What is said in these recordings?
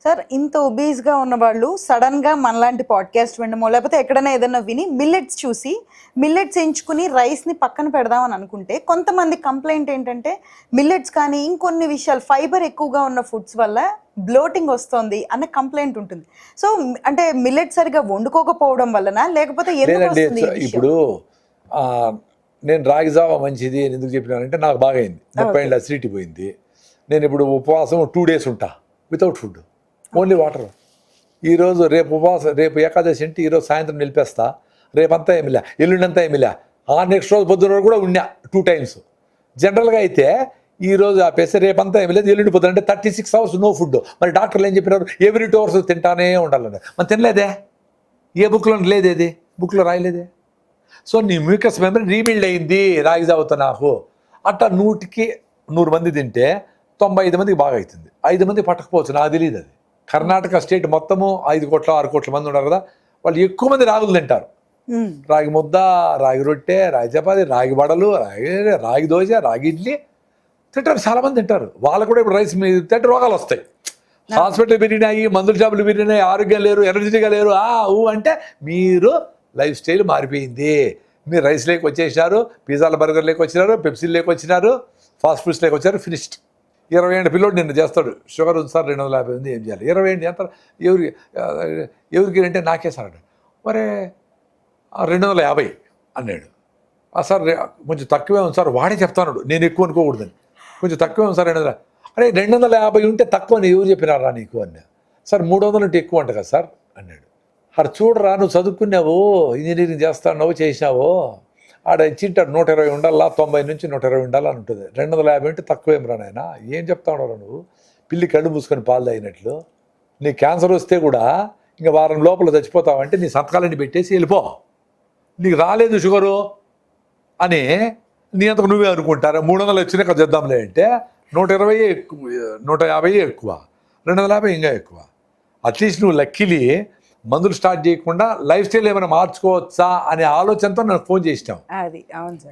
Sir ఇంత ఒబీస్గా ఉన్న వాళ్ళు సడన్గా మనలాంటి పాడ్కాస్ట్ వినడమో లేకపోతే ఎక్కడైనా ఏదైనా విని మిల్లెట్స్ చూసి మిల్లెట్స్ ఎంచుకుని రైస్ని పక్కన పెడదామని అనుకుంటే కొంతమంది కంప్లైంట్ ఏంటంటే మిల్లెట్స్ కానీ ఇంకొన్ని విషయాలు ఫైబర్ ఎక్కువగా ఉన్న ఫుడ్స్ వల్ల బ్లోటింగ్ వస్తుంది అనే కంప్లైంట్ ఉంటుంది. సో అంటే మిల్లెట్ సరిగా వండుకోకపోవడం వలన లేకపోతే ఎందుకు వస్తుంది ఈ విషయం? ఇప్పుడు నేను రాగి జావా మంచిది అని ఎందుకు చెప్పినానంటే నాకు బాగా అయింది. 30 ఏళ్ళ అసిడిటీ పోయింది. నేను ఇప్పుడు ఉపవాసం 2 days ఉంటా వితౌట్ ఫుడ్, ఓన్లీ వాటర్. ఈరోజు రేపు ఉపవాసం, రేపు ఏకాదశి అంటే ఈరోజు సాయంత్రం నిలిపేస్తా, రేపంతా ఏమిలే, ఎల్లుండంతా ఏమిలే, నెక్స్ట్ రోజు పొద్దున కూడా ఉన్నా 2 times. జనరల్గా అయితే ఈరోజు ఆపేసి రేపంతా ఏమి లేదు, ఎల్లుండి పొద్దున అంటే 36 hours నో ఫుడ్. మరి డాక్టర్లు ఏం చెప్పినారు, ఎవ్రీ 2 hours తింటానే ఉండాలని. మనం తినలేదే, ఏ బుక్లో లేదేది, బుక్లో రాయలేదే. సో నీ మ్యూకస్ మెమరీ రీబిల్డ్ అయింది రాగి జావతో. నాకు అట్లా 100కి 100 మంది తింటే 95 మందికి బాగా అవుతుంది. 5 మంది పట్టకపోవచ్చు, నాకు తెలియదు. అది కర్ణాటక స్టేట్ మొత్తము 5 కోట్ల 6 కోట్ల మంది ఉన్నారు కదా, వాళ్ళు ఎక్కువ మంది రాగులు తింటారు. రాగి ముద్ద, రాగి రొట్టె, రాగి చపాతి, రాగి వడలు, రాగి దోశ, రాగి ఇడ్లీ తింటారు, చాలామంది తింటారు. వాళ్ళు కూడా ఇప్పుడు రైస్ మీద తింటే రోగాలు వస్తాయి. హాస్పిటల్ పెరిగినాయి, మందుల షాపులు పెరిగినాయి, ఆరోగ్యం లేరు, ఎనర్జీగా లేరు, అంటే మీరు లైఫ్ స్టైల్ మారిపోయింది. మీరు రైస్ లేక వచ్చేసినారు, పిజ్జాల బర్గర్ లేక వచ్చినారు, పెప్సీలు లేక వచ్చినారు, ఫాస్ట్ ఫుడ్స్ లేక వచ్చారు, ఫినిష్డ్. 20 ఏళ్ళ పిల్లోడు నిన్ను చేస్తాడు, షుగర్ ఉంది సార్ 250 ఉంది, ఏం చేయాలి? 20 ఏంటి ఎంత, ఎవరికి అంటే నాకే సార్ అన్నాడు. మరే 250 అన్నాడు. సార్ కొంచెం తక్కువే ఉంది సార్, వాడే చెప్తాడు, నేను ఎక్కువ అనుకోకూడదని. కొంచెం తక్కువే ఉంది సార్ 200. అరే 250 ఉంటే తక్కువ అని ఎవరు చెప్పినారా నీకు అన్నా. సార్ 300 ఉంటే ఎక్కువ అంట కదా సార్ అన్నాడు. అక్కడ చూడరా, నువ్వు చదువుకున్నావు, ఇంజనీరింగ్ చేస్తున్నావు, చేసినావు, ఆడ ఇచ్చింటాడు 120 ఉండాలా, 90 నుంచి 120 ఉండాలని ఉంటుంది. 250 ఉంటే తక్కువేం రా నాయన, ఏం చెప్తా ఉన్నావు నువ్వు? పిల్లి కళ్ళు మూసుకొని పాలు తాగినట్లు. నీ క్యాన్సర్ వస్తే కూడా ఇంకా వారం లోపల చచ్చిపోతావంటే నీ సంతకాలన్నీ పెట్టేసి వెళ్ళిపో, నీకు రాలేదు షుగరు అని నీ అంతకు నువ్వే అనుకుంటారా. 300 వచ్చినాక చేద్దాంలే అంటే 120 ఎక్కువ, 150 ఎక్కువ, 250 ఇంకా ఎక్కువ. అట్లీస్ట్ నువ్వు లక్కీలీ మందులు స్టార్ట్ చేయకుండా లైఫ్ స్టైల్ ఏమైనా మార్చుకోవచ్చా అనే ఆలోచనతో నాకు ఫోన్ చేసినావు.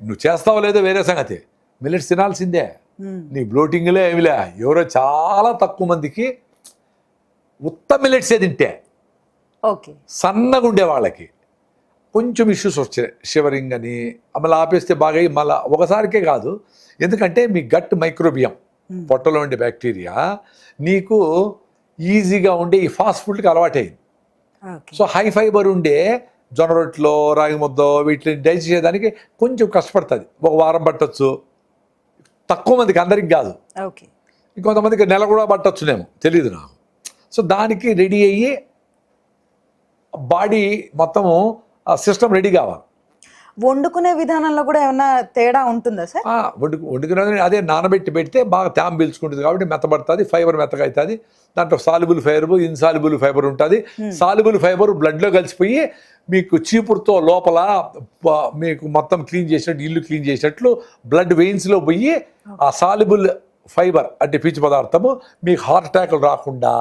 నువ్వు చేస్తావో లేదో వేరే సంగతి, మిల్లెట్స్ తినాల్సిందే. నీ బ్లోటింగ్లే ఏమిలే. ఎవరో చాలా తక్కువ మందికి ఉత్త మిల్లెట్సే తింటే సన్నగా ఉండే వాళ్ళకి కొంచెం ఇష్యూస్ వచ్చాయి, షివరింగ్ అని. మళ్ళీ ఆపేస్తే బాగా మళ్ళీ ఒకసారికే కాదు, ఎందుకంటే మీ గట్ మైక్రోబియం, పొట్టలో ఉండే బ్యాక్టీరియా నీకు ఈజీగా ఉండే ఈ ఫాస్ట్ ఫుడ్కి అలవాటైంది. సో హై ఫైబర్ ఉండే జొన్న రొట్టెలో, రాగి ముద్ద, వీటిని డైజెస్ట్ చేయడానికి కొంచెం కష్టపడుతుంది, 1 వారం పట్టచ్చు. తక్కువ మందికి, అందరికి కాదు, ఇంకొంతమందికి నెల కూడా పట్టచ్చునేమో, తెలియదు నాకు. సో దానికి రెడీ అయ్యి బాడీ మొత్తము సిస్టమ్ రెడీ కావాలి. వండుకునే విధానంలో కూడా ఏమైనా తేడా ఉంటుందా సార్? వండుకునే అదే నానబెట్టి పెడితే బాగా తేమ పీల్చుకుంటుంది కాబట్టి మెత్తబడుతుంది, ఫైబర్ మెత్తగా అవుతుంది. దాంట్లో సాల్యుబుల్ ఫైబర్, ఇన్సాల్యుబుల్ ఫైబర్ ఉంటుంది. సాల్యుబుల్ ఫైబర్ బ్లడ్లో కలిసిపోయి మీకు చీపురుతో లోపల మీకు మొత్తం క్లీన్ చేసినట్టు, ఇల్లు క్లీన్ చేసినట్లు బ్లడ్ వెయిన్స్లో పోయి ఆ సాల్యుబుల్ ఫైబర్ అంటే పీచు పదార్థము మీకు హార్ట్ అటాక్లు రాకుండా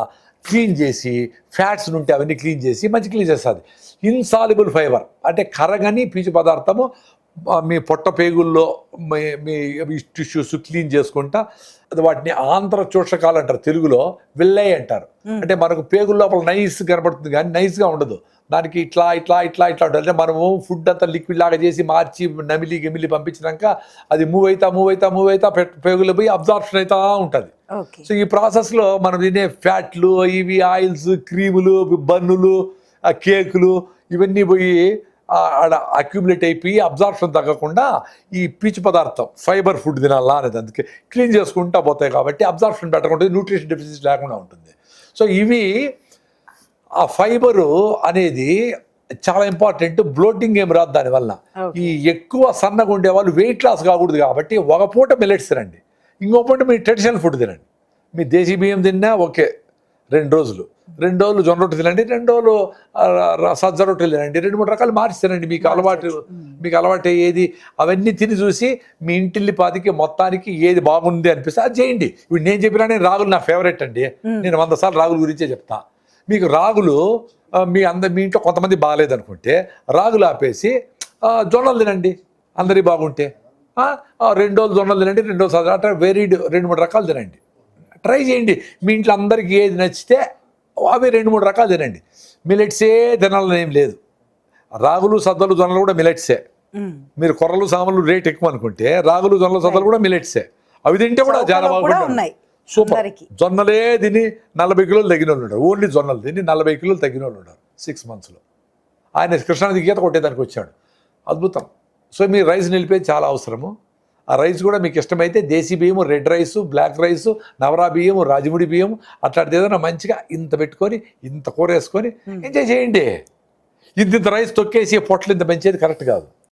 క్లీన్ చేసి, ఫ్యాట్స్ ఉంటే అవన్నీ క్లీన్ చేసి మంచి క్లీన్ చేస్తుంది. ఇన్సాల్యుబుల్ ఫైబర్ అంటే కరగని పీచు పదార్థము మీ పొట్ట పేగుల్లో మీ టిష్యూస్ క్లీన్ చేసుకుంటా, వాటిని ఆంధ్రచోషకాలు అంటారు, తెలుగులో విల్లయ్య అంటారు. అంటే మనకు పేగుల లోపల నైస్ కనబడుతుంది కానీ నైస్గా ఉండదు, దానికి ఇట్లా ఇట్లా ఇట్లా ఇట్లా ఉంటుంది. అంటే మనము ఫుడ్ అంతా లిక్విడ్ లాగా చేసి మార్చి నమిలి గమిలి పంపించినాక అది మూవ్ అవుతా పేగులు పోయి అబ్జార్ప్షన్ అవుతా ఉంటుంది. సో ఈ ప్రాసెస్లో మనం తినే ఫ్యాట్లు, ఇవి ఆయిల్స్, క్రీములు, బన్నులు, కేకులు ఇవన్నీ పోయి ఆడ అక్యుములేట్ అయిపోయి అబ్జార్ప్షన్ తగ్గకుండా ఈ పీచు పదార్థం ఫైబర్ ఫుడ్ తినాలా అనేది అందుకే క్లీన్ చేసుకుంటా పోతాయి కాబట్టి అబ్జార్ప్షన్ పెట్టకుండా న్యూట్రిషన్ డెఫిసిట్ లేకుండా ఉంటుంది. సో ఇవి ఆ ఫైబరు అనేది చాలా ఇంపార్టెంట్. బ్లోటింగ్ ఏం రాదు దానివల్ల. ఈ ఎక్కువ సన్నగా ఉండే వాళ్ళు వెయిట్ లాస్ కాకూడదు కాబట్టి ఒక పూట మిల్లెట్స్ తినండి, ఇంకో పూట మీ ట్రెడిషనల్ ఫుడ్ తినండి. మీ దేశీ బియ్యం తిన్నా ఓకే 2 రోజులు, 2 రోజులు జొన్న రొట్టె తినండి, 2 రోజులు సజ్జ రొట్టెలు తినండి, 2-3 రకాలు మార్చి తినండి. మీకు అలవాటు ఏది అవన్నీ తిని చూసి మీ ఇంటిల్లి పాదికి మొత్తానికి ఏది బాగుంది అనిపిస్తే అది చేయండి. ఇప్పుడు నేను చెప్పినా, నేను రాగులు నా ఫేవరెట్ అండి, నేను 100 సార్లు రాగుల గురించే చెప్తా. మీకు రాగులు మీ ఇంట్లో కొంతమంది బాగాలేదనుకుంటే రాగులు ఆపేసి జొన్నలు తినండి, అందరి బాగుంటే. 2 రోజులు జొన్నలు తినండి, 2 రోజులు అట్లా వెరీడ్ 2-3 రకాలు తినండి, ట్రై చేయండి. మీ ఇంట్లో అందరికీ ఏది నచ్చితే అవి 2-3 రకాలు తినండి. మిలెట్సే తినాలని ఏం లేదు. రాగులు సద్దలు జొన్నలు కూడా మిలెట్సే. మీరు కొర్రలు సామలు రేట్ ఎక్కువ అనుకుంటే రాగులు జొన్నలు సద్దలు కూడా మిలెట్సే. అవి తింటే కూడా చాలా కూడా బాగుంటుంది. ఉన్నాయి సూపర్. అందరికీ. జొన్నలే తిని 40 కిలోలు తగ్గిన వాళ్ళు ఉన్నారు. ఓన్లీ జొన్నలు తిని 40 కిలోలు తగ్గిన వాళ్ళు ఉన్నారు 6 monthsలో. ఆయన కృష్ణానది గీత కొట్టేదానికి వచ్చాడు. అద్భుతం. సో మీ రైస్ నిలిపేది చాలా అవసరము. ఆ రైస్ కూడా మీకు ఇష్టమైతే దేశీ బియ్యము, రెడ్ రైసు, బ్లాక్ రైసు, నవరా బియ్యము, రాజముడి బియ్యము అట్లాంటిది ఏదైనా మంచిగా ఇంత పెట్టుకొని ఇంత కూర వేసుకొని ఎంజాయ్ చేయండి. ఇంత రైస్ తొక్కేసి పొట్లు ఇంత పెంచేది కరెక్ట్ కాదు.